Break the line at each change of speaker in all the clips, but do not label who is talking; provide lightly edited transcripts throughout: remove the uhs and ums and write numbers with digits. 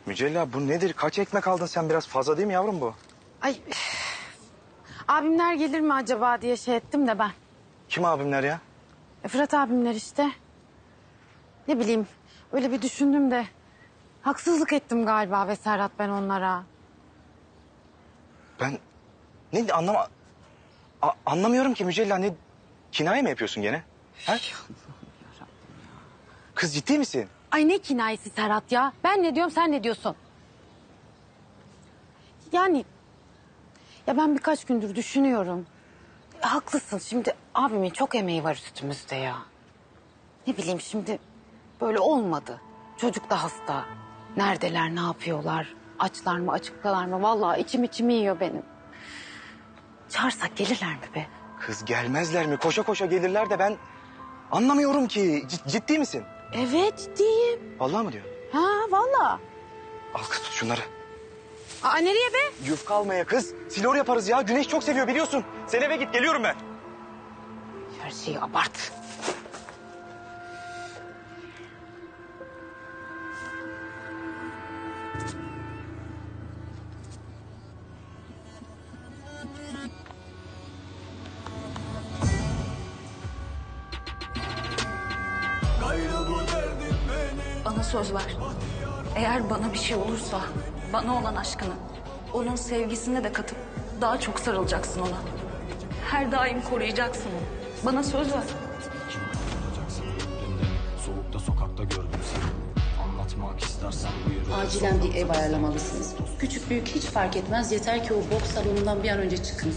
Mücella bu nedir? Kaç ekmek aldın sen? Biraz fazla değil mi yavrum bu?
Ay abimler gelir mi acaba diye şey ettim de ben.
Kim abimler ya?
Fırat abimler işte. Ne bileyim öyle bir düşündüm de haksızlık ettim galiba ve Serhat ben onlara.
Ben anlamıyorum ki Mücella. Ne kinaye mi yapıyorsun gene? Ha? Kız ciddi misin?
Ay ne kinayesi Serhat ya. Ben ne diyorum sen ne diyorsun? Yani ya ben birkaç gündür düşünüyorum. Haklısın şimdi abimin çok emeği var üstümüzde ya. Ne bileyim şimdi böyle olmadı. Çocuk da hasta. Neredeler, ne yapıyorlar? Açlar mı, açıktalar mı? Vallahi içimi yiyor benim. Çağırsak gelirler mi be?
Kız gelmezler mi? Koşa koşa gelirler de ben anlamıyorum ki. Ciddi misin?
Evet ciddiyim.
Vallahi mı diyor?
Ha vallahi.
Al kız tut şunları.
Aa nereye be?
Yufka almaya kız. Silor yaparız ya. Güneş çok seviyor biliyorsun. Sen eve git, geliyorum ben.
Her şeyi abart.
Bana söz ver. Eğer bana bir şey olursa, bana olan aşkını, onun sevgisine de katıp daha çok sarılacaksın ona. Her daim koruyacaksın onu. Bana söz ver.
Soğukta sokakta gördüm seni. Anlatmak istersen buyur.
Acilen bir ev ayarlamalısınız. Küçük büyük hiç fark etmez. Yeter ki o boks salonundan bir an önce çıkın.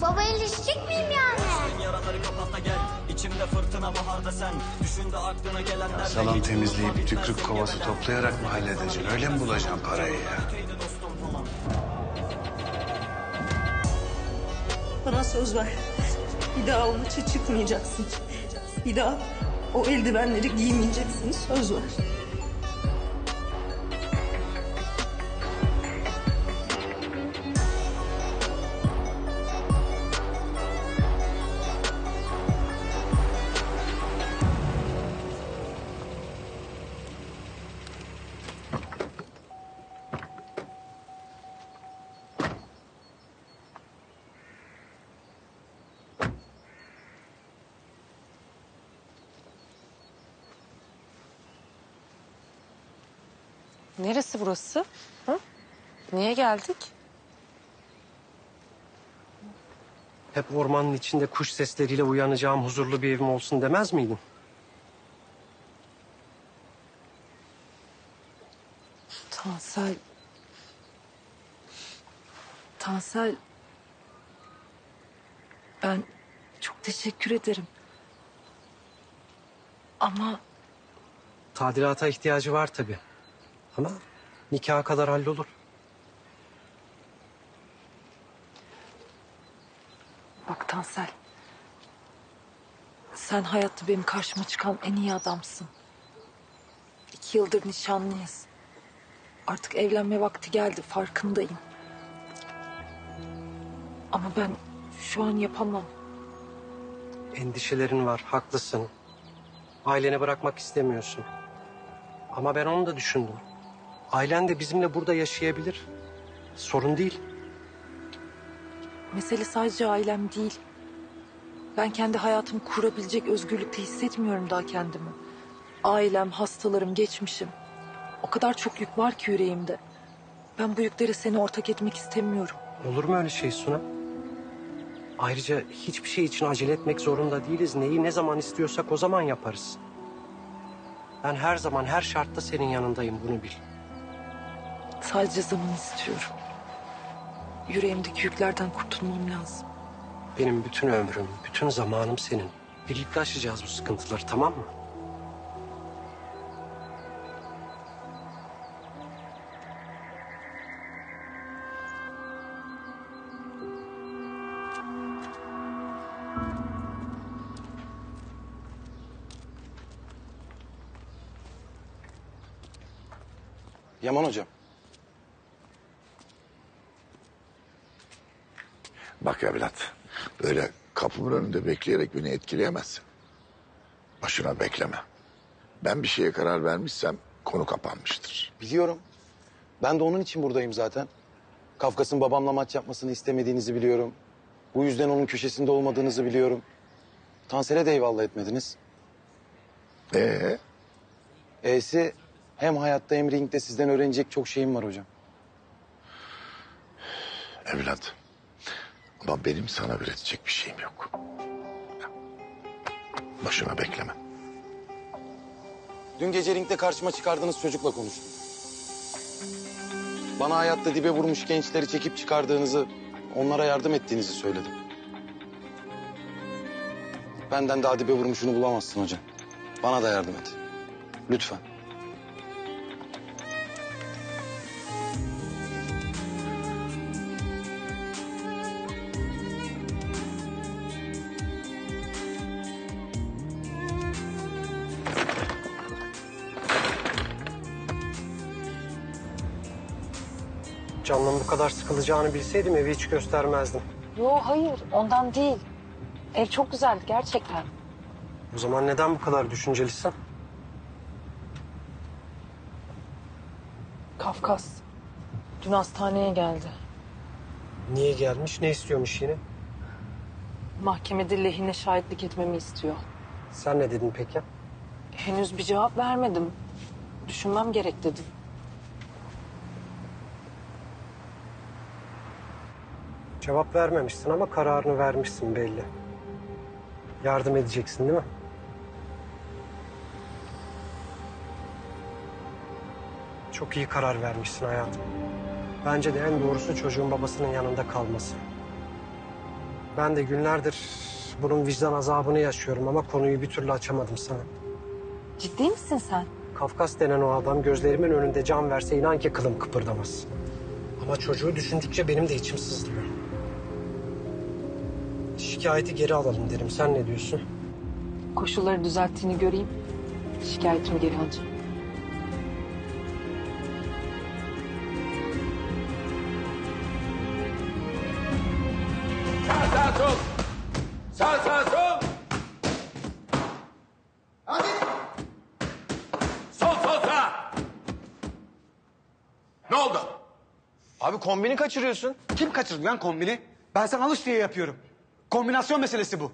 Baba iyileşecek miyim yani?
Yaraları kapat da gel. İçimde fırtına baharda sen. Düşün de aklına gelenler.
Salon temizleyip tükrük kovası toplayarak mı halledeceksin? Öyle mi bulacaksın parayı ya?
Bana söz ver. Bir daha o maça çıkmayacaksın. Bir daha o eldivenleri giymeyeceksin. Söz ver.
Neresi burası? Ha? Niye geldik?
Hep ormanın içinde kuş sesleriyle uyanacağım huzurlu bir evim olsun demez miydin?
Tansel. Tansel. Ben çok teşekkür ederim. Ama
Tadilata ihtiyacı var tabii. Ama nikaha kadar hallolur.
bak Tansel. Sen hayatta benim karşıma çıkan en iyi adamsın. 2 yıldır nişanlıyız. Artık evlenme vakti geldi, farkındayım. Ama ben şu an yapamam.
Endişelerin var, haklısın. Aileni bırakmak istemiyorsun. Ama ben onu da düşündüm. Ailen de bizimle burada yaşayabilir. Sorun değil.
Mesele sadece ailem değil. Ben kendi hayatımı kurabilecek özgürlükte hissetmiyorum daha kendimi. Ailem, hastalarım, geçmişim. O kadar çok yük var ki yüreğimde. Ben bu yüklere seni ortak etmek istemiyorum.
Olur mu öyle şey Suna? Ayrıca hiçbir şey için acele etmek zorunda değiliz. Neyi ne zaman istiyorsak o zaman yaparız. Ben her zaman, her şartta senin yanındayım, bunu bil.
Sadece zaman istiyorum. Yüreğimdeki yüklerden kurtulmam lazım.
Benim bütün ömrüm, bütün zamanım senin. Birlikte aşacağız bu sıkıntıları, tamam mı?
Yaman hocam.
Bak evlat, böyle kapımın önünde bekleyerek beni etkileyemezsin. Başına bekleme. Ben bir şeye karar vermişsem konu kapanmıştır.
Biliyorum. Ben de onun için buradayım zaten. Kafkas'ın babamla maç yapmasını istemediğinizi biliyorum. Bu yüzden onun köşesinde olmadığınızı biliyorum. Tansel'e de eyvallah etmediniz. E'si hem hayatta hem ringde sizden öğrenecek çok şeyim var hocam.
Evlat. Ama benim sana öğretecek bir şeyim yok. Başına bekleme.
Dün gece ringde karşıma çıkardığınız çocukla konuştum. Bana hayatta dibe vurmuş gençleri çekip çıkardığınızı, onlara yardım ettiğinizi söyledim. Benden daha dibe vurmuşunu bulamazsın hocam. Bana da yardım et. Lütfen.
Can'ın bu kadar sıkılacağını bilseydim evi hiç göstermezdim.
Yo hayır ondan değil. Ev çok güzeldi gerçekten.
O zaman neden bu kadar düşüncelisin?
Kafkas dün hastaneye geldi.
Niye gelmiş, ne istiyormuş yine?
Mahkemede lehine şahitlik etmemi istiyor.
Sen ne dedin peki?
Henüz bir cevap vermedim. Düşünmem gerek dedim.
Cevap vermemişsin ama kararını vermişsin belli. Yardım edeceksin değil mi? Çok iyi karar vermişsin hayatım. Bence de en doğrusu çocuğun babasının yanında kalması. Ben de günlerdir bunun vicdan azabını yaşıyorum ama konuyu bir türlü açamadım sana.
Ciddi misin sen?
Kafkas denen o adam gözlerimin önünde can verse inan ki kılım kıpırdamaz. Ama çocuğu düşündükçe benim de içim sızlıyor. Şikayeti geri alalım derim. Sen ne diyorsun?
Koşulları düzelttiğini göreyim. Şikayetimi geri alacağım.
Sağ sol. Sağ sol. Hadi. Sol sağ. Ne oldu?
Abi kombini kaçırıyorsun.
Kim kaçırdı lan kombini? Ben sana alış diye yapıyorum. Kombinasyon meselesi bu.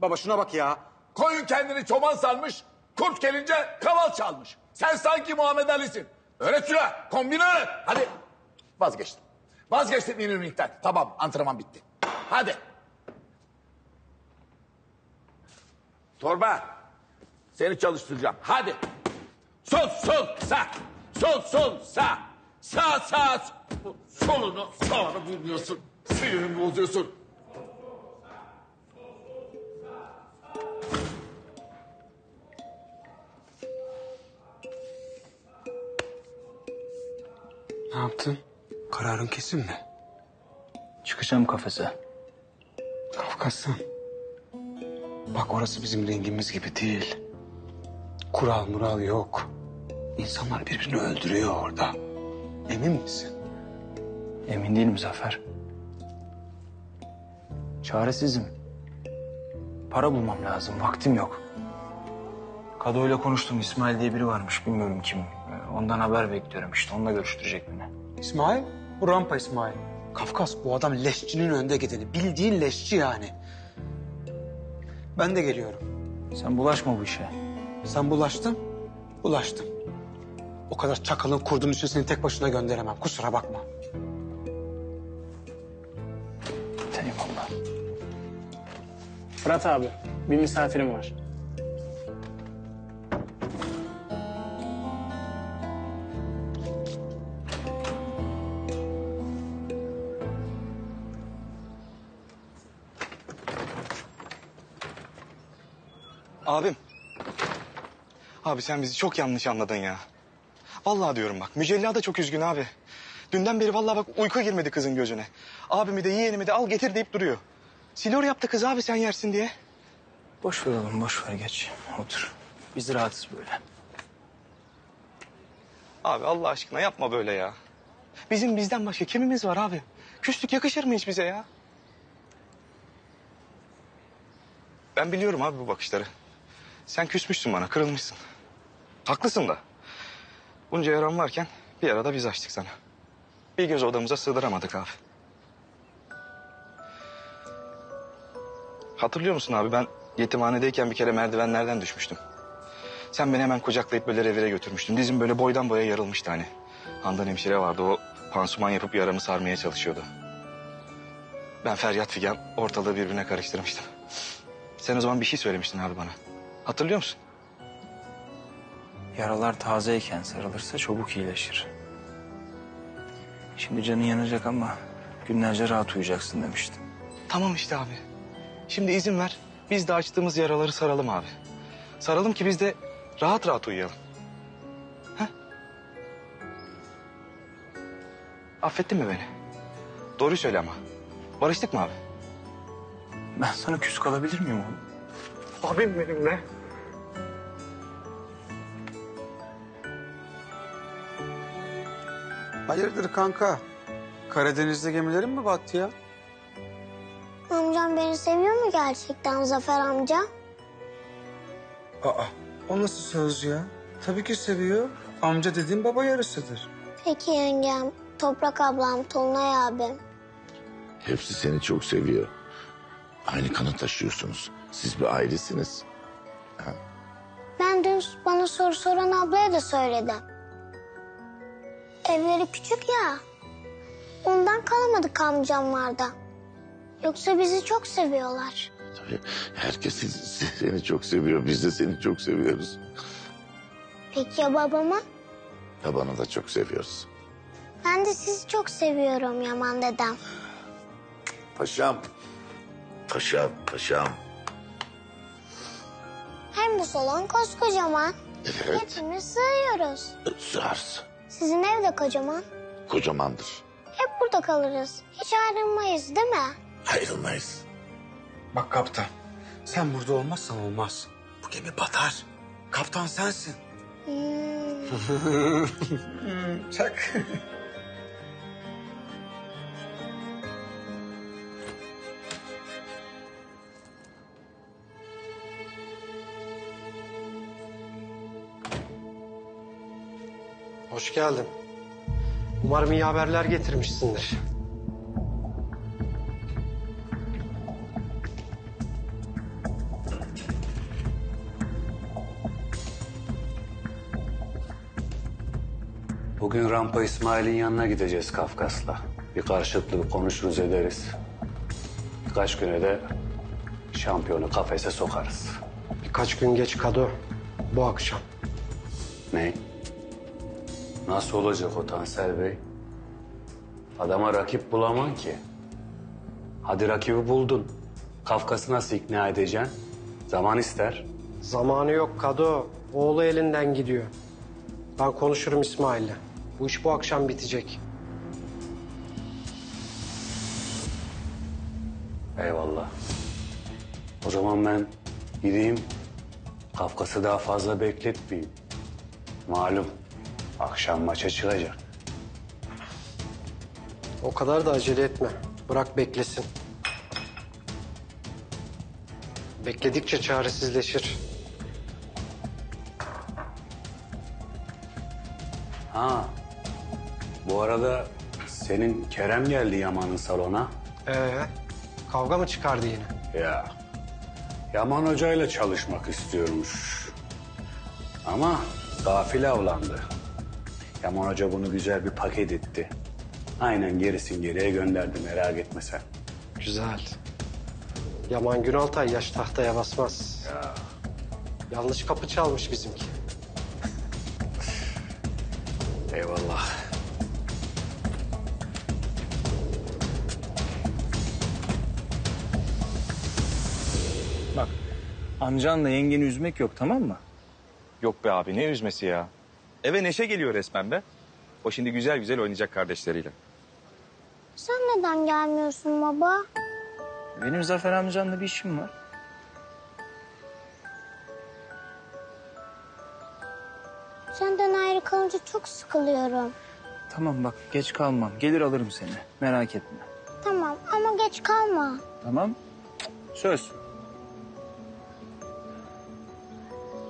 Baba şuna bak ya.
Koyun kendini çoban sanmış, kurt gelince kaval çalmış. Sen sanki Muhammed Ali'sin. Öğret şuna, kombini öğret. Hadi. Vazgeçtim. Vazgeçtim ringden. Tamam, antrenman bitti. Hadi. Torba, seni çalıştıracağım. Hadi. Sol, sağ. Sol, sağ. Sağ. Solunu sağını bulmuyorsun. Sinirimi bozuyorsun.
Ne yaptın? Kararın kesin mi?
Çıkacağım kafese.
Kafkas'tan. Bak orası bizim rengimiz gibi değil. Kural mural yok. İnsanlar birbirini öldürüyor orada. Emin misin?
Emin değilim Zafer. Çaresizim. Para bulmam lazım, vaktim yok. Kado'yla konuştum, İsmail diye biri varmış, bilmiyorum kim. Ondan haber bekliyorum işte, onunla görüştürecek beni.
İsmail? Bu rampa İsmail. Kafkas bu adam leşçinin önde gideni. Bildiğin leşçi yani. Ben de geliyorum.
Sen bulaşma bu işe.
Sen bulaştın, bulaştım. O kadar çakalın kurdun için seni tek başına gönderemem. Kusura bakma.
Eyvallah.
Fırat abi, bir misafirim var.
Abim. Abi sen bizi çok yanlış anladın ya. Vallahi diyorum bak, Mücella da çok üzgün abi. Dünden beri vallahi bak uyku girmedi kızın gözüne. Abimi de yeğenimi de al getir deyip duruyor. Silor yaptı kız abi sen yersin diye. Boş ver oğlum, boş ver geç. Otur. Biz rahatız böyle. Abi Allah aşkına yapma böyle ya. Bizim bizden başka kimimiz var abi? Küslük yakışır mı hiç bize ya? Ben biliyorum abi bu bakışları. Sen küsmüşsün bana, kırılmışsın. Haklısın da. Bunca yaran varken bir arada biz açtık sana. Bir göz odamıza sığdıramadık abi. Hatırlıyor musun abi, ben yetimhanedeyken bir kere merdivenlerden düşmüştüm. Sen beni hemen kucaklayıp böyle revire götürmüştün. Dizim böyle boydan boya yarılmıştı hani. Handan hemşire vardı, o pansuman yapıp yaramı sarmaya çalışıyordu. Ben feryat figan ortalığı birbirine karıştırmıştım. Sen o zaman bir şey söylemiştin abi bana. Hatırlıyor musun?
Yaralar tazeyken sarılırsa çabuk iyileşir. Şimdi canın yanacak ama günlerce rahat uyuyacaksın demiştin.
Tamam işte abi. Şimdi izin ver, biz de açtığımız yaraları saralım abi. Saralım ki biz de rahat rahat uyuyalım. Heh? Affettin mi beni? Doğruyu söyle ama. Barıştık mı abi?
Ben sana küs kalabilir miyim oğlum?
Abim benim be.
Hayırdır kanka? Karadeniz'de gemilerin mi battı ya?
Amcam beni seviyor mu gerçekten Zafer amca?
Aa, o nasıl söz ya? Tabii ki seviyor. Amca dediğin baba yarısıdır.
Peki yengem, Toprak ablam, Tolunay abim.
Hepsi seni çok seviyor. Aynı kanı taşıyorsunuz. Siz bir ailesiniz.
Ben dün bana soru soran ablaya da söyledim. Evleri küçük ya. Ondan kalamadık amcamlarda. Yoksa bizi çok seviyorlar.
Tabii herkes seni çok seviyor. Biz de seni çok seviyoruz.
Peki ya babamı?
Babanı da çok seviyoruz.
Ben de sizi çok seviyorum Yaman dedem.
Paşam. Paşam, paşam.
Hem bu salon koskocaman.
Evet.
Hepimiz sığıyoruz.
Sığarsın.
Sizin ev de kocaman.
Kocamandır.
Hep burada kalırız. Hiç ayrılmayız değil mi?
Ayrılmayız.
Bak kaptan, sen burada olmazsan olmaz. Bu gemi batar. Kaptan sensin. Çak.
Hoş geldin. Umarım iyi haberler getirmişsindir.
Bugün Rampa İsmail'in yanına gideceğiz Kafkas'la. Bir karşılıklı konuşuruz ederiz. Birkaç güne de şampiyonu kafese sokarız.
Birkaç gün geç Kado. Bu akşam.
Ne? Nasıl olacak o Tansel Bey? Adama rakip bulamam ki. Hadi rakibi buldun. Kafkas'ı nasıl ikna edeceksin? Zaman ister.
Zamanı yok Kado. Oğlu elinden gidiyor. Ben konuşurum İsmail'le. Bu iş bu akşam bitecek.
Eyvallah. O zaman ben gideyim. Kafkas'ı daha fazla bekletmeyeyim. Malum akşam maça çıkacak.
O kadar da acele etme. Bırak beklesin. Bekledikçe çaresizleşir.
Ha. Bu arada senin Kerem geldi Yaman'ın salona.
Kavga mı çıkardı yine?
Ya. Yaman Hoca'yla çalışmak istiyormuş. Ama gafil avlandı. Yaman Hoca bunu güzel bir paket etti. Aynen gerisin geriye gönderdi, merak etme sen.
Güzel. Yaman Günaltay yaş tahtaya basmaz.
Ya.
Yanlış kapı çalmış bizimki.
Eyvallah.
Bak, amcanla yengeni üzmek yok, tamam mı?
Yok be abi, ne üzmesi ya. Eve neşe geliyor resmen be. O şimdi güzel güzel oynayacak kardeşleriyle.
Sen neden gelmiyorsun baba?
Benim Zafer amcanla bir işim var.
Senden ayrı kalınca çok sıkılıyorum.
Tamam bak, geç kalmam. Gelir alırım seni, merak etme.
Tamam ama geç kalma.
Tamam, söz.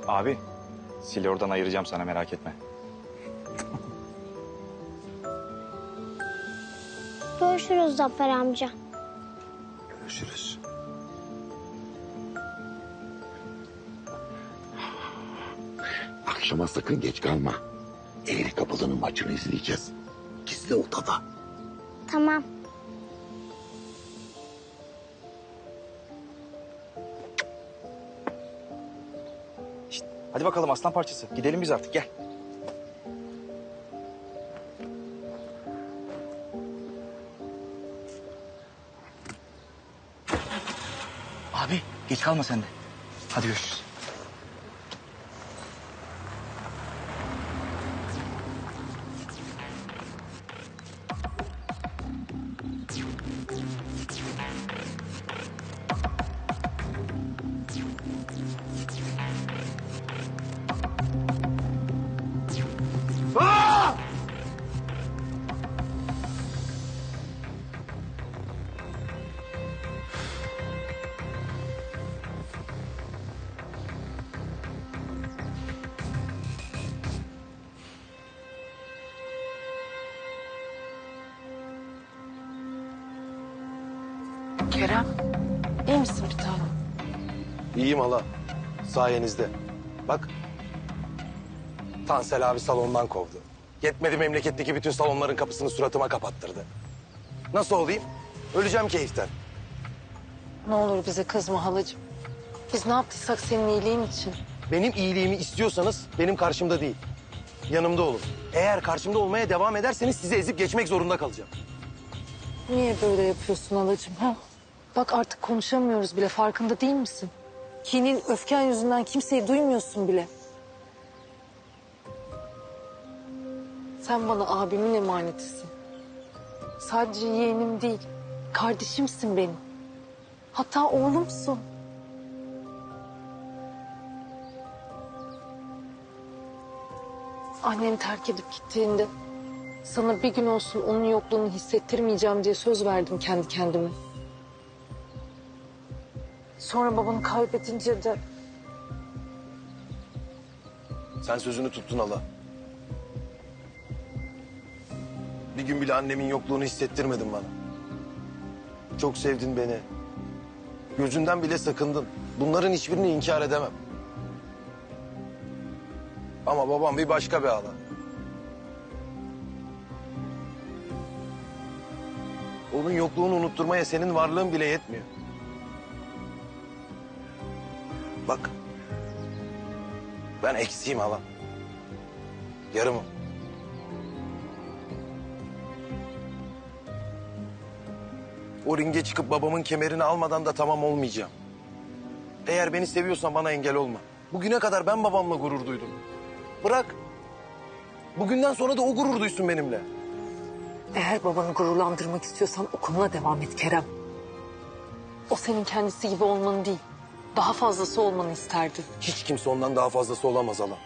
Abi, sil oradan ayıracağım sana, merak etme.
Görüşürüz Zafer amca.
Görüşürüz. Akşama sakın geç kalma. Eğri Kapalı'nın maçını izleyeceğiz. Gizli odada.
Tamam.
Hadi bakalım aslan parçası. Gidelim biz artık gel. Abi geç kalma sen de. Hadi görüşürüz.
Kerem, iyi misin bir tanem?
İyiyim hala. Sayenizde. Bak. Tansel abi salondan kovdu. Yetmedi memleketteki bütün salonların kapısını suratıma kapattırdı. Nasıl olayım? Öleceğim keyiften.
Ne olur bize kızma halacığım. Biz ne yaptıysak senin iyiliğin için.
Benim iyiliğimi istiyorsanız benim karşımda değil. Yanımda olun. Eğer karşımda olmaya devam ederseniz sizi ezip geçmek zorunda kalacağım.
Niye böyle yapıyorsun halacığım ha? Bak artık konuşamıyoruz bile, farkında değil misin? Kinin, öfken yüzünden kimseyi duymuyorsun bile. Sen bana abimin emanetisin. Sadece yeğenim değil, kardeşimsin benim. Hatta oğlumsun. Annem terk edip gittiğinde sana bir gün olsun onun yokluğunu hissettirmeyeceğim diye söz verdim kendi kendime. Sonra babanı kaybedince de
Sen sözünü tuttun hala. Bir gün bile annemin yokluğunu hissettirmedin bana. Çok sevdin beni. Gözünden bile sakındın. Bunların hiçbirini inkar edemem. Ama babam bir başka bir hala. Onun yokluğunu unutturmaya senin varlığın bile yetmiyor. Bak. Ben eksiğim hala. Yarımım. O ringe çıkıp babamın kemerini almadan da tamam olmayacağım. Eğer beni seviyorsan bana engel olma. Bugüne kadar ben babamla gurur duydum. Bırak. Bugünden sonra da o gurur duysun benimle.
eğer babanı gururlandırmak istiyorsan okuluna devam et Kerem. O senin kendisi gibi olmanı değil, daha fazlası olmanı isterdi.
Hiç kimse ondan daha fazlası olamaz hala.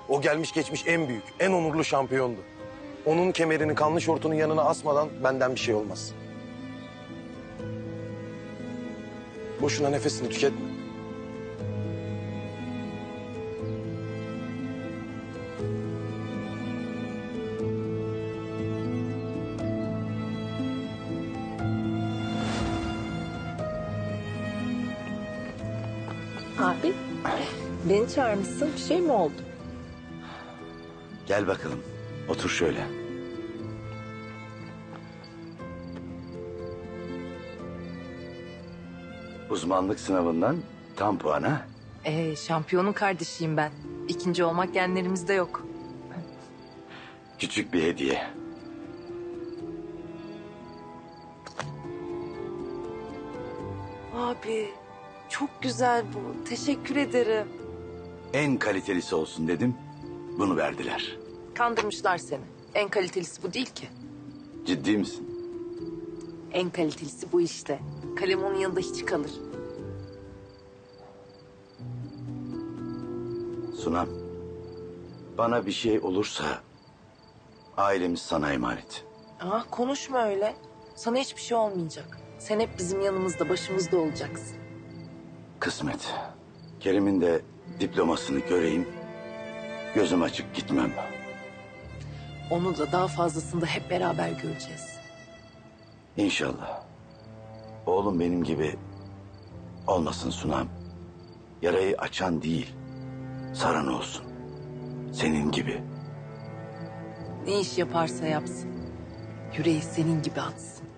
O gelmiş geçmiş en büyük, en onurlu şampiyondu. Onun kemerini kanlı şortunun yanına asmadan benden bir şey olmaz. Boşuna nefesini tüketme.
Abi, beni çağırmışsın. Bir şey mi oldu?
Gel bakalım. Otur şöyle. Uzmanlık sınavından tam puana.
Şampiyonun kardeşiyim ben. İkinci olmak genlerimizde yok.
Küçük bir hediye.
Abi, çok güzel bu. Teşekkür ederim.
En kalitelisi olsun dedim. Bunu verdiler.
Kandırmışlar seni. En kalitelisi bu değil ki.
Ciddi misin?
En kalitelisi bu işte. Kalem onun yanında hiç kalır.
Sunam. Bana bir şey olursa ailemiz sana emanet.
Konuşma öyle. Sana hiçbir şey olmayacak. Sen hep bizim yanımızda, başımızda olacaksın.
Kısmet. Kerim'in de diplomasını göreyim. Gözüm açık gitmem.
Onu da daha fazlasını da hep beraber göreceğiz.
İnşallah. Oğlum benim gibi olmasın Sunam. Yarayı açan değil, saran olsun. Senin gibi.
Ne iş yaparsa yapsın. Yüreği senin gibi atsın.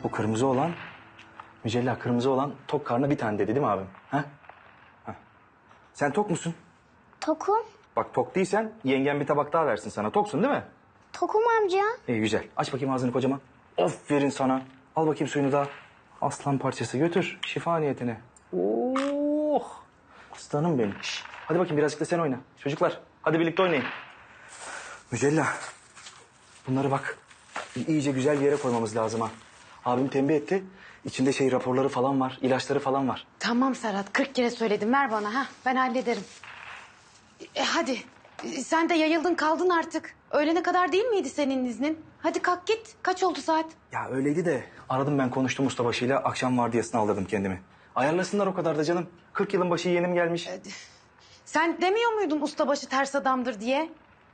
Bu kırmızı olan, Mücella kırmızı olan tok karnına bir tane dedi değil mi abim? Ha? Ha. Sen tok musun?
Tokum.
Bak tok değilsen yengen bir tabak daha versin sana. Toksun değil mi?
Tokum amca.
İyi güzel. Aç bakayım ağzını kocaman. Aferin sana. Al bakayım suyunu da. Aslan parçası götür şifa niyetine. Oh! Aslanım benim. Şş, hadi bakayım birazcık da sen oyna. Çocuklar hadi birlikte oynayın. Mücella. Bunları bak iyice güzel bir yere koymamız lazım ha. Abim tembih etti. İçinde raporları falan var, ilaçları falan var.
Tamam Serhat 40 kere söyledim ver bana ha ben hallederim. Hadi sen de yayıldın kaldın artık. Öğlene kadar değil miydi senin iznin? Hadi kalk git kaç oldu saat?
Ya öyleydi de aradım ben konuştum ustabaşıyla akşam vardiyasına aldırdım kendimi. Ayarlasınlar o kadar da canım. 40 yılın başı yeğenim gelmiş.
Sen demiyor muydun ustabaşı ters adamdır diye?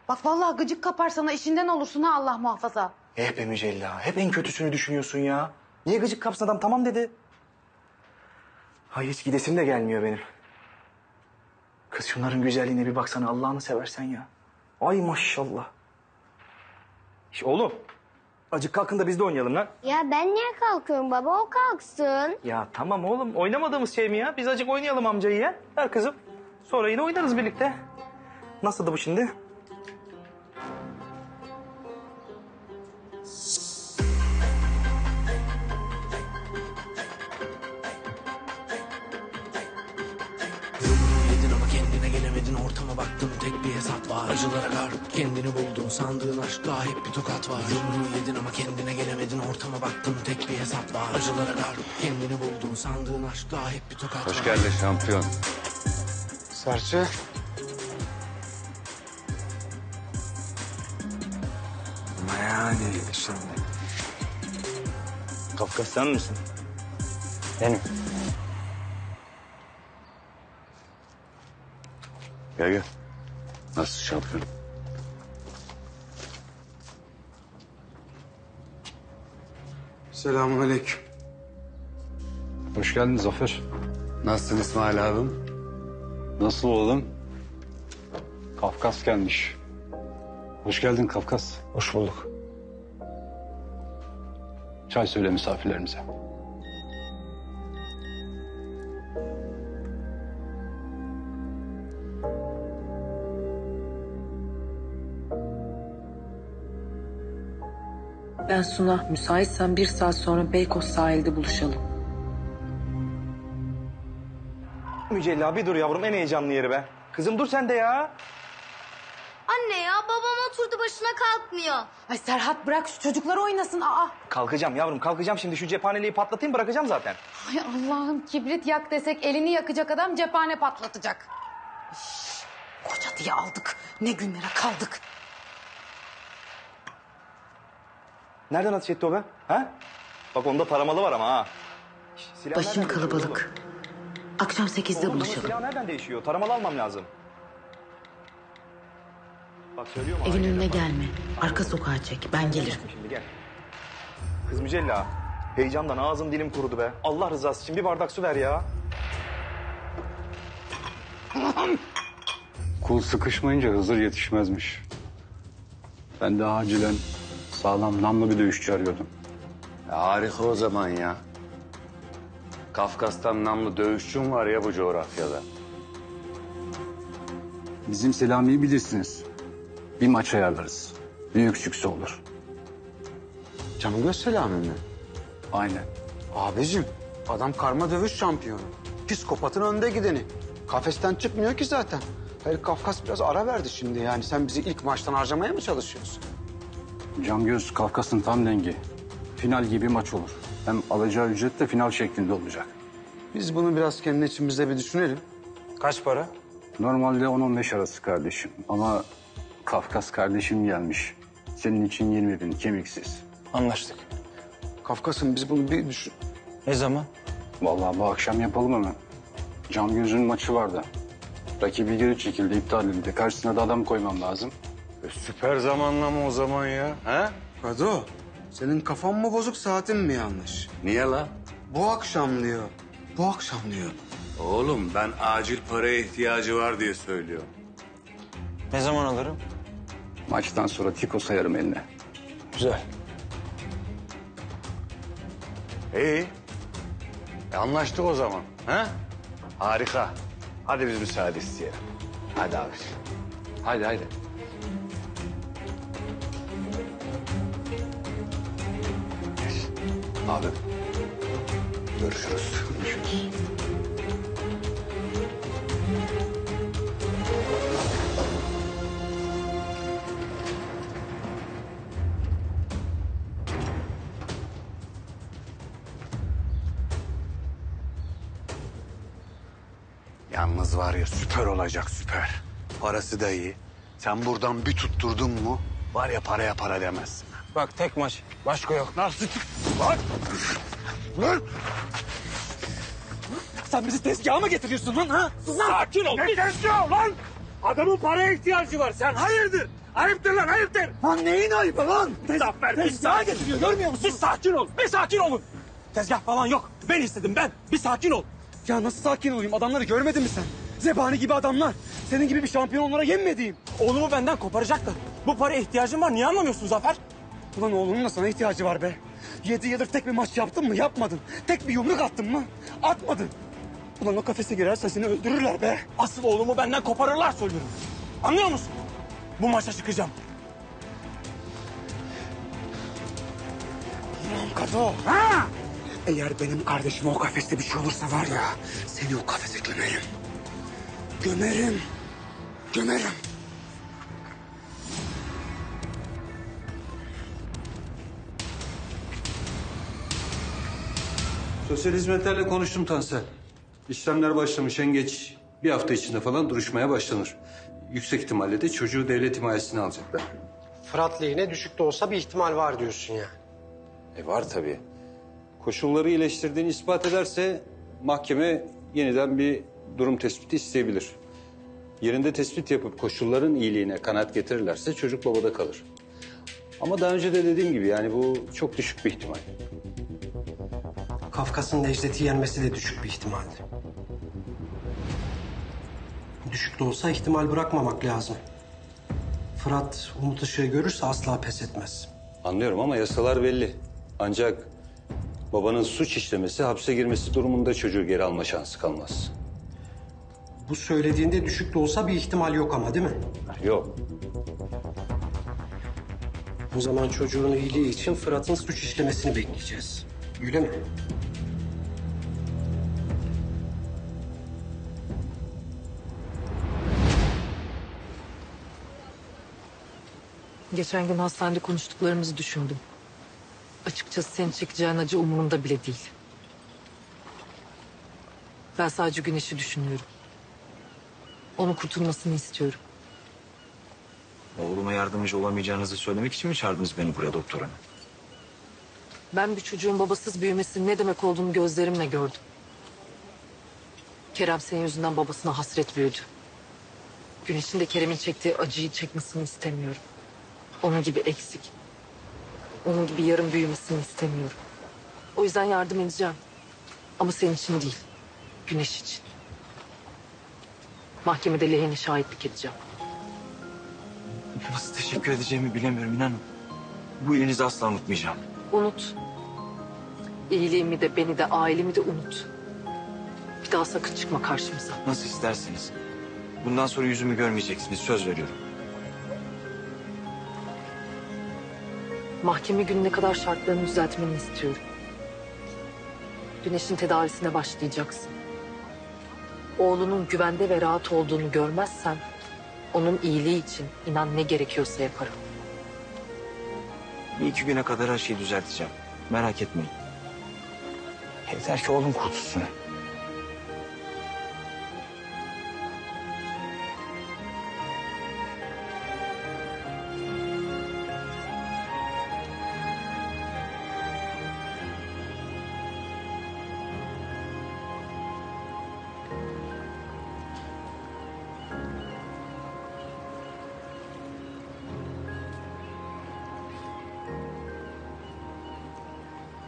Bak vallahi gıcık kapar sana işinden olursun ha Allah muhafaza.
Be Mücella hep en kötüsünü düşünüyorsun ya. Niye gıcık kapsın adam tamam dedi. Hay hiç gidesim de gelmiyor benim. Kız şunların güzelliğine bir baksana Allah'ını seversen ya. Ay maşallah. Oğlum acık kalkın da biz de oynayalım lan.
Ya ben niye kalkıyorum baba? O kalksın.
Ya tamam oğlum oynamadığımız şey mi ya? Biz acık oynayalım amcayı ya. Ver kızım. Sonra yine oynarız birlikte. Nasıldı bu şimdi?
Yedin ama kendine gelemedin ortama baktın tek bir hesap var. Acılara garip kendini buldun sandığın aşkta hep bir tokat var. Yumruğu yedin ama kendine gelemedin ortama baktın tek bir hesap var. Acılara garip kendini buldun sandığın aşkta hep bir tokat var.
Hoş geldin şampiyon.
Serçe.
Ama yani şimdi. Kafkas sen misin?
Benim.
Gel. Nasıl şampiyon?
Selamünaleyküm.
Hoş geldin Zafer. Nasılsın İsmail abim? Nasıl oğlum? Kafkas gelmiş. Hoş geldin Kafkas.
Hoş bulduk.
Çay söyle misafirlerimize.
Ben Suna, müsaitsen 1 saat sonra Beykoz sahilde buluşalım.
Mücella bir dur yavrum en heyecanlı yeri be. Kızım dur sen de ya.
Anne ya babam oturdu başına kalkmıyor.
Ay Serhat bırak şu çocuklar oynasın aa.
Kalkacağım yavrum kalkacağım şimdi şu cephaneliği patlatayım bırakacağım zaten.
Ay Allah'ım kibrit yak desek elini yakacak adam cephane patlatacak. Üf, koca diye aldık ne günlere kaldık.
Nereden ateş etti o be? Ha? Bak onda taramalı var ama ha. Silah
Başım
nereden değişiyor
kalabalık. Akşam 8'de
oğlum? Oğlum bunun
buluşalım.
silahı nereden değişiyor? Taramalı almam lazım. Bak söylüyorum.
Evin
aynı
önüne
defa.
gelme. Arka sokağa çek ben gelirim.
Şimdi gel. Kız Mücella. Heyecandan ağzım dilim kurudu be. Allah rızası için bir bardak su ver ya.
Kul sıkışmayınca Hızır yetişmezmiş. Ben de acilen sağlam namlı bir dövüşçü arıyordum. Harika o zaman ya. Kafkas'tan namlı dövüşçüm var ya bu coğrafyada. Bizim Selami'yi bilirsiniz. Bir maç ayarlarız. Büyük sükse olur.
Camgöz Selami mi?
Aynen.
Abicim adam karma dövüş şampiyonu. Psikopatın önde gideni. Kafesten çıkmıyor ki zaten. Hayır Kafkas biraz ara verdi şimdi yani. Sen bizi ilk maçtan harcamaya mı çalışıyorsun?
Camgöz Kafkas'ın tam dengi. Final gibi maç olur. Hem alacağı ücret de final şeklinde olacak.
Biz bunu biraz kendi içimizde bir düşünelim. Kaç para?
Normalde 10-15 arası kardeşim. Ama Kafkas kardeşim gelmiş. Senin için 20.000 kemiksiz.
Anlaştık. Kafkas'ım biz bunu bir düşün...
Ne zaman?
Vallahi bu akşam yapalım hemen.
Can Göz'ün maçı vardı. Rakibi geri çekildi, iptal edildi. Karşısına da adam koymam lazım.
Süper zamanlama o zaman ya. Ha?
Kado, senin kafan mı bozuk, saatin mi yanlış?
Niye la?
Bu akşam diyor. Bu akşam diyor.
Oğlum ben acil paraya ihtiyacı var diye söylüyorum.
Ne zaman alırım?
Maçtan sonra Tiko sayarım eline.
Güzel.
İyi. Anlaştık o zaman. Ha? Harika. Hadi biz müsaade isteyelim. Hadi abi. Hadi hadi.
Abi. Görüşürüz. Görüşürüz.
Yalnız var ya süper olacak süper. Parası da iyi. Sen buradan bir tutturdun mu var ya paraya para demezsin.
Bak tek maç. Başka yok.
Nasıl? Bak. Lan.
Sen bizi tezgaha mı getiriyorsun lan ha? Sakin ol.
Ne tezgahı lan?
Adamın paraya ihtiyacı var. Sen hayırdır? Ayıptır lan ayıptır.
Lan neyin ayıbı lan?
Zafer tezgaha getiriyor görmüyor musun? Bir sakin ol. Bir sakin olun. Tezgah falan yok. Ben istedim ben. Bir sakin ol.
Ya nasıl sakin olayım? Adamları görmedin mi sen? Zebani gibi adamlar. Senin gibi bir şampiyon onlara yenmediğim.
Oğlumu benden koparacaklar. Bu paraya ihtiyacım var. Niye anlamıyorsun Zafer?
Ulan oğlunun da sana ihtiyacı var be. 7 yıldır tek bir maç yaptın mı? Yapmadın. Tek bir yumruk attın mı? Atmadın. Ulan o kafese girersen seni öldürürler be.
Asıl oğlumu benden koparırlar söylüyorum. Anlıyor musun? Bu maça çıkacağım.
Ulan Kato. Ha! Eğer benim kardeşime o kafeste bir şey olursa var ya... seni o kafese gömerim. Gömerim. Gömerim.
Sosyal hizmetlerle konuştum Tansel. İşlemler başlamış en geç bir hafta içinde falan duruşmaya başlanır. Yüksek ihtimalle de çocuğu devlet himayesine alacaklar.
Fırat lehine düşük de olsa bir ihtimal var diyorsun yani.
Var tabii. Koşulları iyileştirdiğini ispat ederse mahkeme yeniden bir durum tespiti isteyebilir. Yerinde tespit yapıp koşulların iyiliğine kanaat getirirlerse çocuk babada kalır. Ama daha önce de dediğim gibi yani bu çok düşük bir ihtimal.
Kafkas'ın Necdet'i yenmesi de düşük bir ihtimaldi. Düşük de olsa ihtimal bırakmamak lazım. Fırat umut ışığı görürse asla pes etmez.
Anlıyorum ama yasalar belli. Ancak babanın suç işlemesi, hapse girmesi durumunda çocuğu geri alma şansı kalmaz.
Bu söylediğinde düşük de olsa bir ihtimal yok ama değil mi?
Yok.
O zaman çocuğun iyiliği için Fırat'ın suç işlemesini bekleyeceğiz. Öyle mi?
Geçen gün hastanede konuştuklarımızı düşündüm. Açıkçası senin çekeceğin acı umurumda bile değil. Ben sadece Güneş'i düşünüyorum. Onun kurtulmasını istiyorum.
Oğluma yardımcı olamayacağınızı söylemek için mi çağırdınız beni buraya doktor hanım?
Ben bir çocuğun babasız büyümesinin ne demek olduğunu gözlerimle gördüm. Kerem senin yüzünden babasına hasret büyüdü. Güneş'in de Kerem'in çektiği acıyı çekmesini istemiyorum. Onun gibi eksik. Onun gibi yarım büyümesini istemiyorum. O yüzden yardım edeceğim. Ama senin için değil. Güneş için. Mahkemede lehine şahitlik edeceğim.
Nasıl teşekkür edeceğimi bilemiyorum inanın. Bu iyiliğinizi asla unutmayacağım.
Unut. İyiliğimi de beni de ailemi de unut. Bir daha sakın çıkma karşımıza.
Nasıl isterseniz. Bundan sonra yüzümü görmeyeceksiniz söz veriyorum.
Mahkeme gününe kadar şartlarını düzeltmeni istiyorum. Güneş'in tedavisine başlayacaksın. Oğlunun güvende ve rahat olduğunu görmezsen... onun iyiliği için inan ne gerekiyorsa yaparım.
Bir iki güne kadar her şeyi düzelteceğim. Merak etmeyin. Yeter ki oğlum kurtulsun.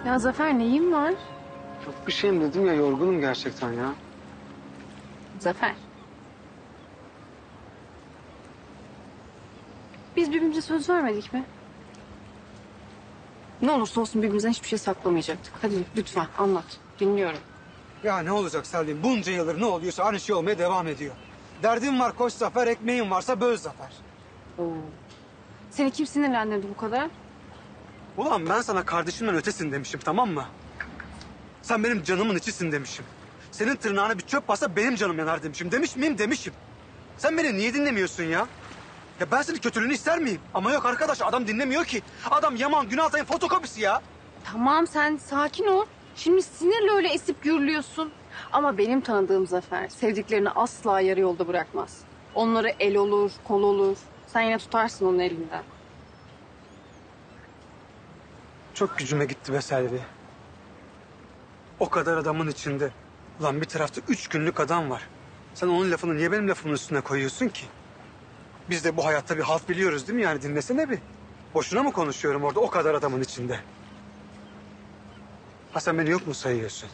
Ya Zafer neyin var?
Yok bir şeyim dedim ya, yorgunum gerçekten ya.
Zafer. Biz birbirimize söz vermedik mi? Ne olursa olsun birbirimizden hiçbir şey saklamayacaktık. Hadi lütfen anlat. Dinliyorum.
Ya ne olacak Selvi'm? Bunca yıldır ne oluyorsa aynı şey olmaya devam ediyor. Derdin var koş Zafer, ekmeğin varsa böl Zafer.
Seni kim sinirlendirdi bu kadar?
Ulan ben sana kardeşimden ötesin demişim, tamam mı? Sen benim canımın içisin demişim. Senin tırnağına bir çöp bassa benim canım yanar demişim. Demiş miyim? Demişim. Sen beni niye dinlemiyorsun ya? Ya ben senin kötülüğünü ister miyim? Ama yok arkadaş, adam dinlemiyor ki. Adam Yaman Günaltay'ın fotokopisi ya.
Tamam sen sakin ol. Şimdi sinirle öyle esip gürlüyorsun. Ama benim tanıdığım Zafer sevdiklerini asla yarı yolda bırakmaz. Onları el olur, kol olur. Sen yine tutarsın onun elinden.
Çok gücüme gitti be Selvi. O kadar adamın içinde. Ulan bir tarafta 3 günlük adam var. Sen onun lafını niye benim lafımın üstüne koyuyorsun ki? Biz de bu hayatta bir halt biliyoruz değil mi yani? Dinlesene bir. Boşuna mı konuşuyorum orada o kadar adamın içinde? Ha sen beni yok mu sayıyorsun?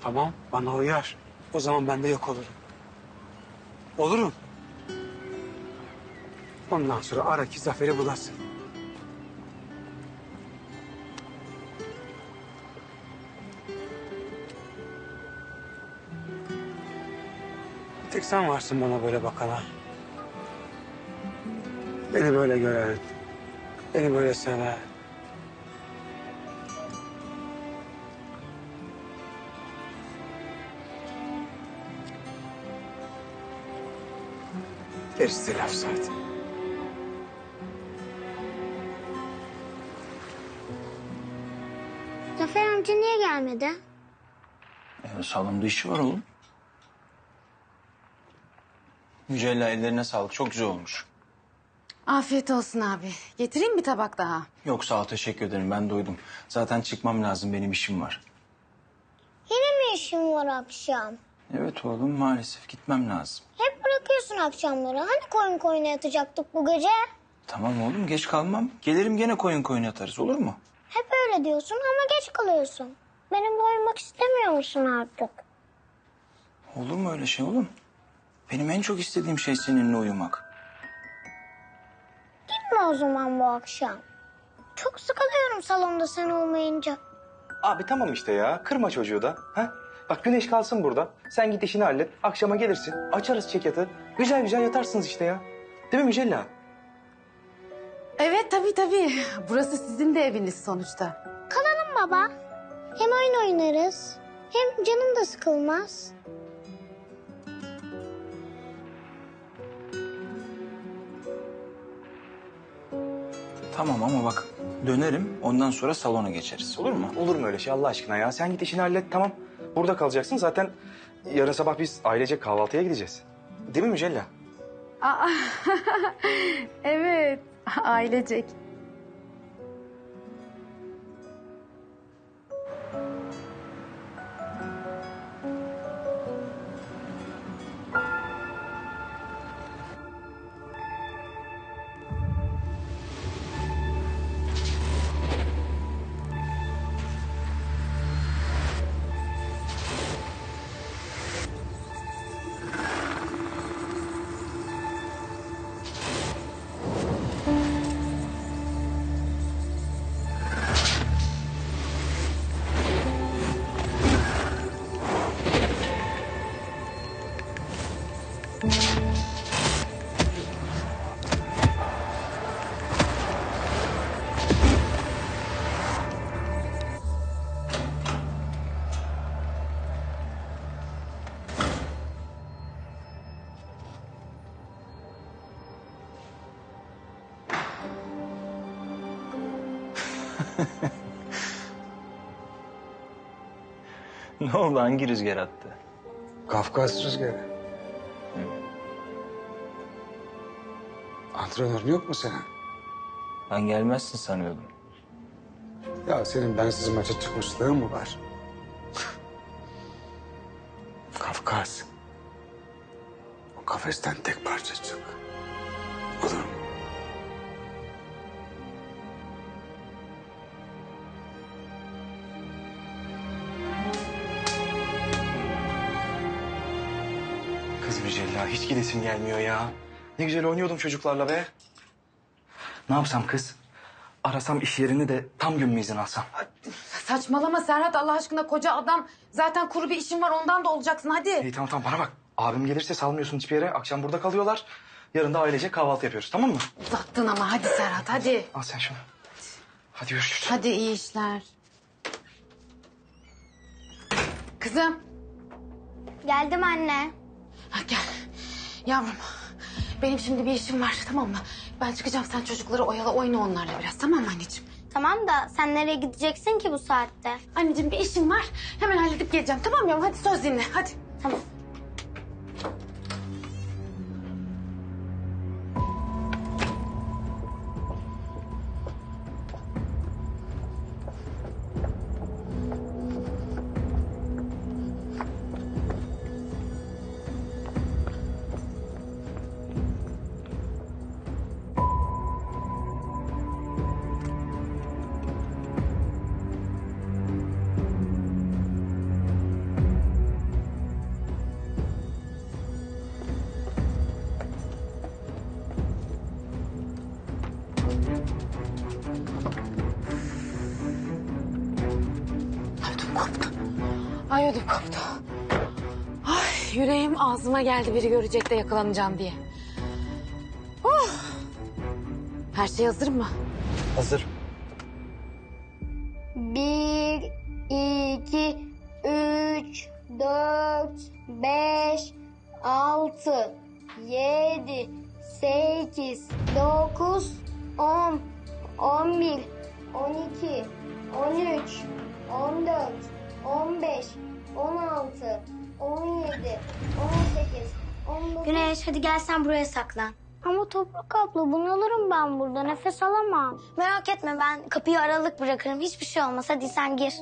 Tamam, bana uyar. O zaman ben de yok olurum. Olurum. Ondan sonra ara ki Zafer'i bulasın. Bir tek sen varsın bana böyle bakana. Beni böyle gören, beni böyle seven. Gerisi de laf zaten.
Zafer amca niye gelmedi?
Salonda işi var oğlum. Mücella ellerine sağlık. Çok güzel olmuş.
Afiyet olsun abi. Getireyim bir tabak daha.
Yok sağ ol, teşekkür ederim. Ben doydum. Zaten çıkmam lazım. Benim işim var.
Yine mi işin var akşam?
Evet oğlum, maalesef gitmem lazım.
Hep bırakıyorsun akşamları. Hani koyun koyuna yatacaktık bu gece?
Tamam oğlum, geç kalmam. Gelirim gene koyun yatarız, olur mu?
Hep öyle diyorsun ama geç kalıyorsun. Benimle uyumak istemiyor musun artık?
Olur mu öyle şey oğlum? Benim en çok istediğim şey seninle uyumak.
Gitme o zaman bu akşam. Çok sıkılıyorum salonda sen olmayınca.
Abi tamam işte ya. Kırma çocuğu da. Ha? Bak Güneş kalsın burada. Sen git işini hallet. Akşama gelirsin. Açarız çekyatı. Güzel güzel yatarsınız işte ya. Değil mi Mücella?
Evet tabii. Burası sizin de eviniz sonuçta.
Kalalım baba. Hem oyun oynarız. Hem canın da sıkılmaz.
Tamam ama bak, dönerim, ondan sonra salona geçeriz, olur mu?
Olur mu öyle şey Allah aşkına ya? Sen git işini hallet tamam. Burada kalacaksın zaten. Yarın sabah biz ailecek kahvaltıya gideceğiz. Değil mi Mücella?
Aa, evet ailecek.
Ne oldu, hangi rüzgar attı?
Kafkas rüzgarı. Antrenörün yok mu senin?
Ben gelmezsin sanıyordum.
Ya senin bensiz maça çıkmışlığın mı var? Kafkas. O kafesten tek parça çık. Olur mu?
ya. Hiç gidesim gelmiyor ya. Ne güzel oynuyordum çocuklarla be. Ne yapsam kız? Arasam iş yerini de tam gün mü izin alsam?
Saçmalama Serhat Allah aşkına koca adam. Zaten kuru bir işin var ondan da olacaksın hadi.
İyi tamam bana bak. Abim gelirse salmıyorsun hiçbir yere. Akşam burada kalıyorlar. Yarın da ailece kahvaltı yapıyoruz tamam mı?
Uzattın ama hadi Serhat hadi.
Al sen şunu. Hadi görüşürüz.
Hadi iyi işler. Kızım.
Geldim anne.
Ha, gel. Yavrum benim şimdi bir işim var tamam mı? Ben çıkacağım sen çocukları oyala oyna onlarla biraz tamam mı anneciğim?
Tamam da sen nereye gideceksin ki bu saatte?
Anneciğim bir işim var. Hemen halledip geleceğim tamam mı yavrum? Hadi söz dinle hadi.
Tamam.
Ay ödüm koptu. Ay yüreğim ağzıma geldi biri görecek de yakalanacağım diye. Her şey hazır mı?
Hazır.
1, 2, 3, 4, 5, 6, 7, 8, 9, 10, 11, 12, 13, 14, 15, 16, 17, 18, 19... Güneş hadi gel sen buraya saklan. Ama Toprak abla bunalarım ben burada. Nefes alamam. Merak etme ben kapıyı aralık bırakırım. Hiçbir şey olmaz. Hadi sen gir.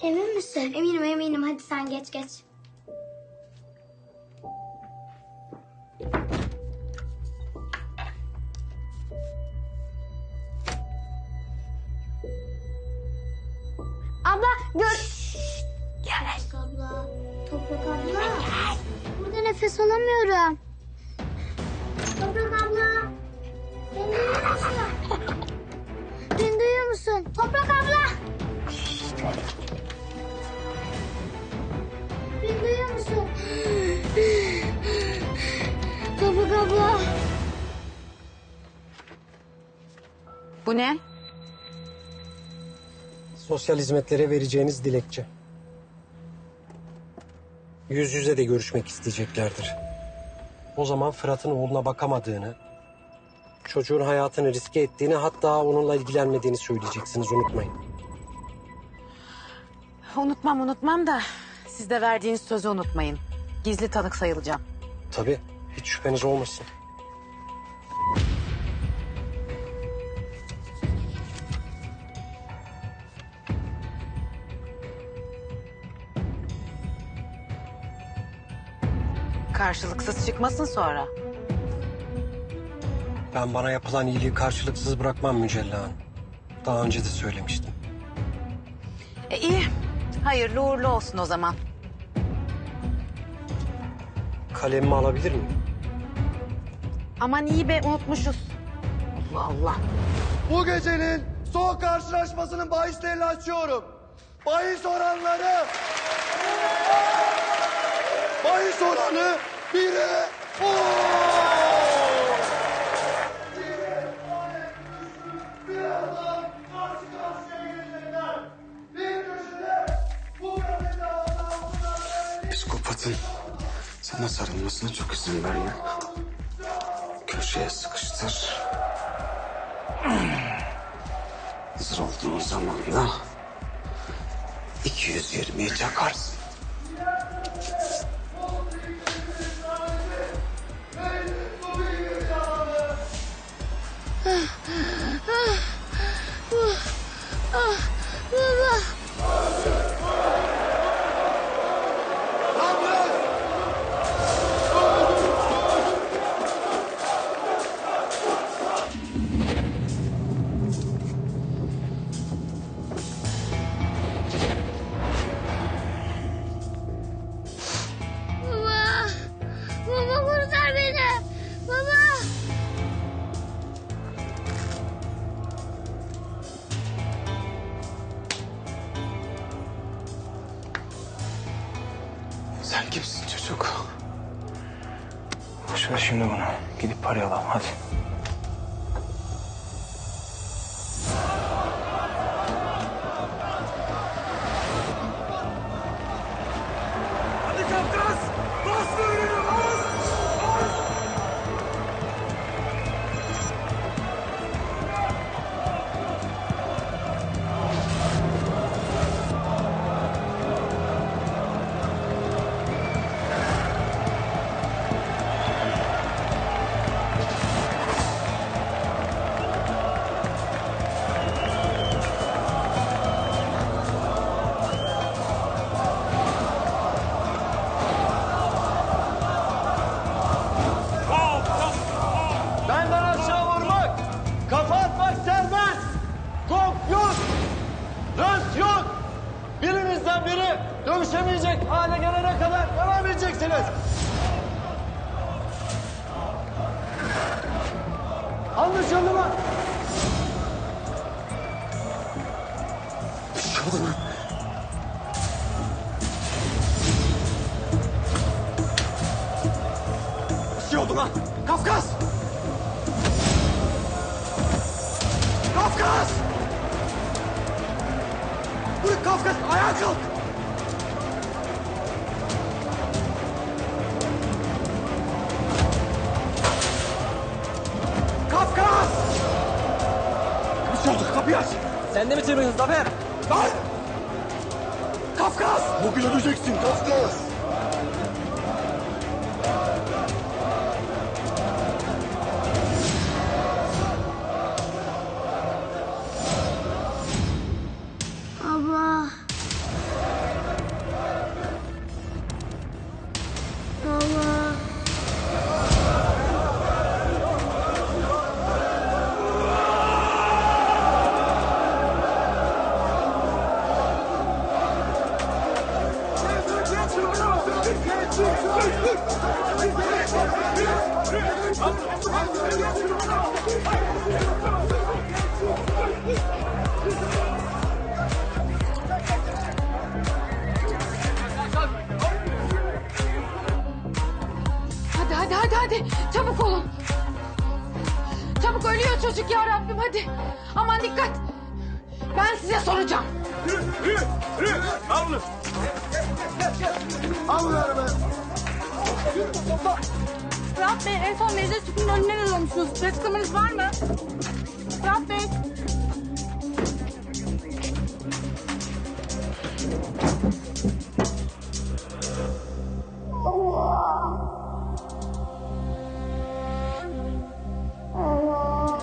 Emin misin? Eminim. Hadi sen geç. Abla gör... Gel. Toprak abla. Burada nefes alamıyorum. Toprak abla. Beni duyuyor musun? Toprak abla. Beni duyuyor musun? Toprak abla.
Bu ne?
Sosyal hizmetlere vereceğiniz dilekçe. Yüz yüze de görüşmek isteyeceklerdir. O zaman Fırat'ın oğluna bakamadığını, çocuğun hayatını riske ettiğini, hatta onunla ilgilenmediğini söyleyeceksiniz, unutmayın.
Unutmam da siz de verdiğiniz sözü unutmayın. Gizli tanık sayılacağım.
Tabii, hiç şüpheniz olmasın.
Karşılıksız çıkmasın sonra.
Ben bana yapılan iyiliği karşılıksız bırakmam Mücella Hanım. Daha önce de söylemiştim.
İyi. Hayırlı uğurlu olsun o zaman.
Kalemimi alabilir miyim?
Aman iyi be unutmuşuz. Allah Allah.
Bu gecenin son karşılaşmasının bahislerini açıyorum. Bahis oranları... Bahis oranı 1'e 10. Birazdan karşı karşıya gelecekler. Bir köşede bu
Psikopatın sana sarılmasına çok izin verme. Köşeye sıkıştır. Hazır olduğun zaman da 220'yi çakarsın.
Baba. Baba.
Sen kimsin çocuk?
Boş ver şimdi bunu. Gidip parayı alalım hadi.
Hadi Kafkas! Bas önünü bas! Benden aşağı vurmak, kafa atmak serbest. Kop yok, rönt yok. Birinizden biri dövüşemeyecek hale gelene kadar devam edeceksiniz. Anlaşıldı mı? Bir şey oldu mu? Bir şey oldu lan. Kafkas! Kafkas! Bırak Kafkas, ayağa kalk! Kafkas! Bir şey oldu, kapıyı aç!
Sen de mi çeviriyorsun Zafer?
Lan! Kafkas! Bugün öleceksin Kafkas!
Baba. Baba.
Hadi. Çabuk olun. Çabuk ölüyor çocuk ya Rabbim hadi. Aman dikkat. Ben size soracağım.
Al bunu. Al bunu arabaya.
Fırat Bey en son meclis tüpünün önüne ne olmuşsunuz? Açıklamanız var mı? Fırat Bey.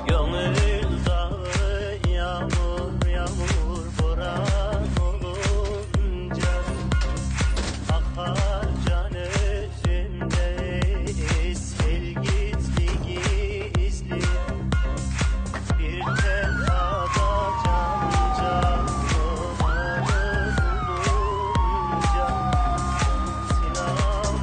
Gönül dağı yağmur yağmur boran olunca akar can özümde sel gizli gizli bir tel atacağım can dumanı bulunca silahım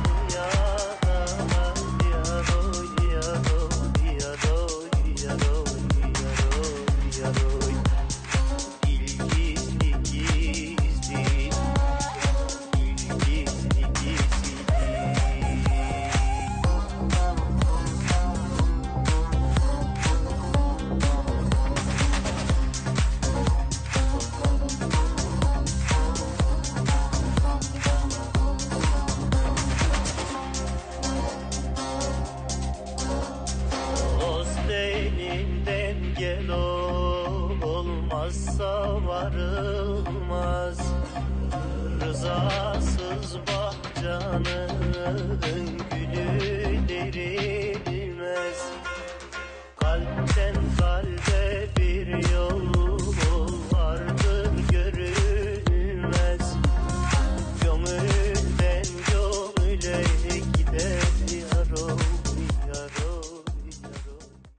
dost elimden gel olmazsa varılmaz rızasız bahçanın gülü derin